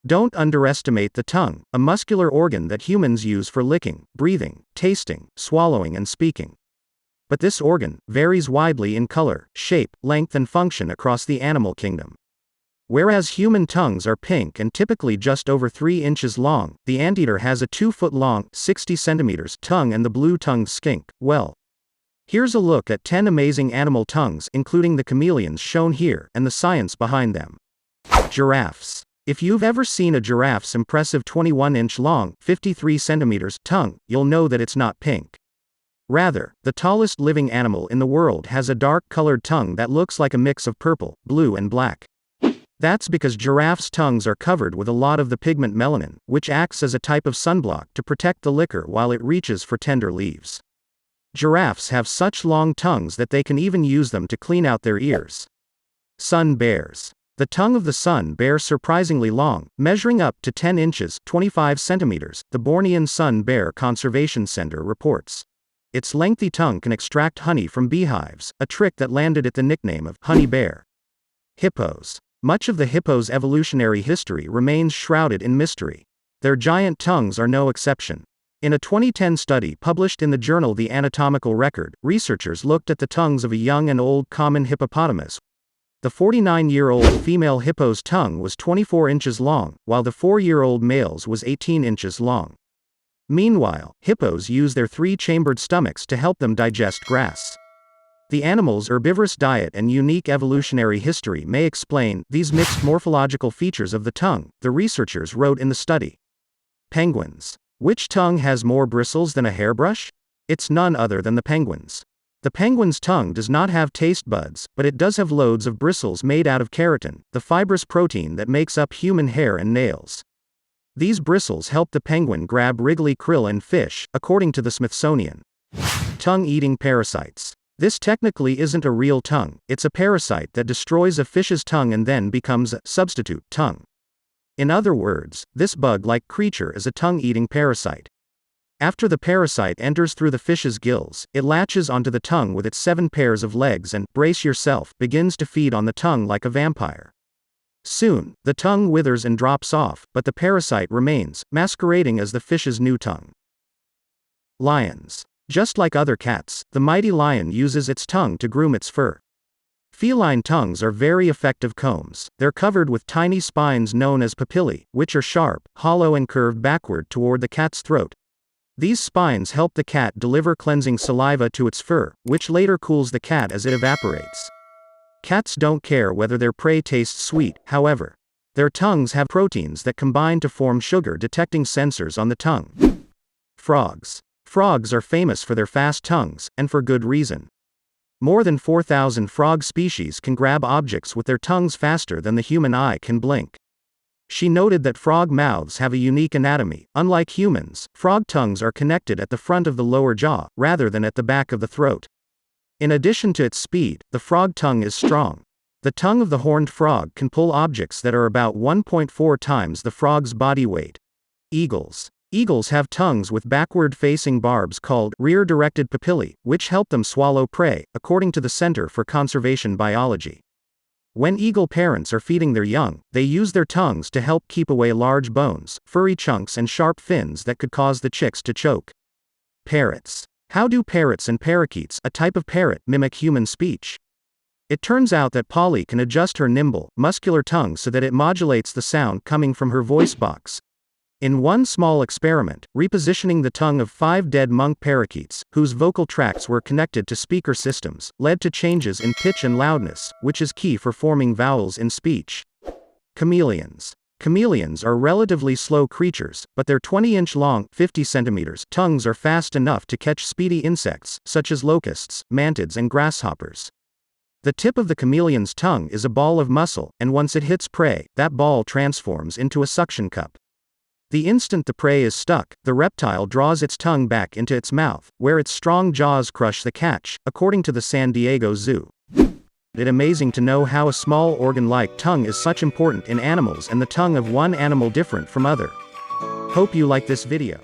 Don't underestimate the tongue, a muscular organ that humans use for licking, breathing, tasting, swallowing, and speaking. But this organ varies widely in color, shape, length, and function across the animal kingdom. Whereas human tongues are pink and typically just over 3 inches long, the anteater has a 2-foot long, 60 centimeters tongue, and the blue-tongued skink, well. Here's a look at 10 amazing animal tongues, including the chameleons shown here, and the science behind them. Giraffes. If you've ever seen a giraffe's impressive 21-inch long, 53 centimeters tongue, you'll know that it's not pink. Rather, the tallest living animal in the world has a dark-colored tongue that looks like a mix of purple, blue, and black. That's because giraffes' tongues are covered with a lot of the pigment melanin, which acts as a type of sunblock to protect the liquor while it reaches for tender leaves. Giraffes have such long tongues that they can even use them to clean out their ears. Sun bears. The tongue of the sun bear is surprisingly long, measuring up to 10 inches, 25 centimeters, the Bornean Sun Bear Conservation Center reports. Its lengthy tongue can extract honey from beehives, a trick that landed it the nickname of honey bear. Hippos. Much of the hippo's evolutionary history remains shrouded in mystery. Their giant tongues are no exception. In a 2010 study published in the journal The Anatomical Record, researchers looked at the tongues of a young and old common hippopotamus. The 49-year-old female hippo's tongue was 24 inches long, while the 4-year-old male's was 18 inches long. Meanwhile, hippos use their 3-chambered stomachs to help them digest grass. The animal's herbivorous diet and unique evolutionary history may explain these mixed morphological features of the tongue, the researchers wrote in the study. Penguins. Which tongue has more bristles than a hairbrush? It's none other than the penguin's. The penguin's tongue does not have taste buds, but it does have loads of bristles made out of keratin, the fibrous protein that makes up human hair and nails. These bristles help the penguin grab wriggly krill and fish, according to the Smithsonian. Tongue-eating parasites. This technically isn't a real tongue, it's a parasite that destroys a fish's tongue and then becomes a substitute tongue. In other words, this bug-like creature is a tongue-eating parasite. After the parasite enters through the fish's gills, it latches onto the tongue with its 7 pairs of legs and, brace yourself, begins to feed on the tongue like a vampire. Soon, the tongue withers and drops off, but the parasite remains, masquerading as the fish's new tongue. Lions. Just like other cats, the mighty lion uses its tongue to groom its fur. Feline tongues are very effective combs. They're covered with tiny spines known as papillae, which are sharp, hollow, and curved backward toward the cat's throat. These spines help the cat deliver cleansing saliva to its fur, which later cools the cat as it evaporates. Cats don't care whether their prey tastes sweet, however. Their tongues have proteins that combine to form sugar-detecting sensors on the tongue. Frogs. Frogs are famous for their fast tongues, and for good reason. More than 4,000 frog species can grab objects with their tongues faster than the human eye can blink. She noted that frog mouths have a unique anatomy. Unlike humans, frog tongues are connected at the front of the lower jaw, rather than at the back of the throat. In addition to its speed, the frog tongue is strong. The tongue of the horned frog can pull objects that are about 1.4 times the frog's body weight. Eagles. Eagles have tongues with backward-facing barbs called rear-directed papillae, which help them swallow prey, according to the Center for Conservation Biology. When eagle parents are feeding their young, they use their tongues to help keep away large bones, furry chunks, and sharp fins that could cause the chicks to choke. Parrots. How do parrots and parakeets, a type of parrot, mimic human speech? It turns out that Polly can adjust her nimble, muscular tongue so that it modulates the sound coming from her voice box. In one small experiment, repositioning the tongue of 5 dead monk parakeets, whose vocal tracts were connected to speaker systems, led to changes in pitch and loudness, which is key for forming vowels in speech. Chameleons. Chameleons are relatively slow creatures, but their 20-inch long, 50 centimeters tongues are fast enough to catch speedy insects, such as locusts, mantids, and grasshoppers. The tip of the chameleon's tongue is a ball of muscle, and once it hits prey, that ball transforms into a suction cup. The instant the prey is stuck, the reptile draws its tongue back into its mouth, where its strong jaws crush the catch, according to the San Diego Zoo. It's amazing to know how a small organ-like tongue is such important in animals and the tongue of one animal different from other. Hope you like this video.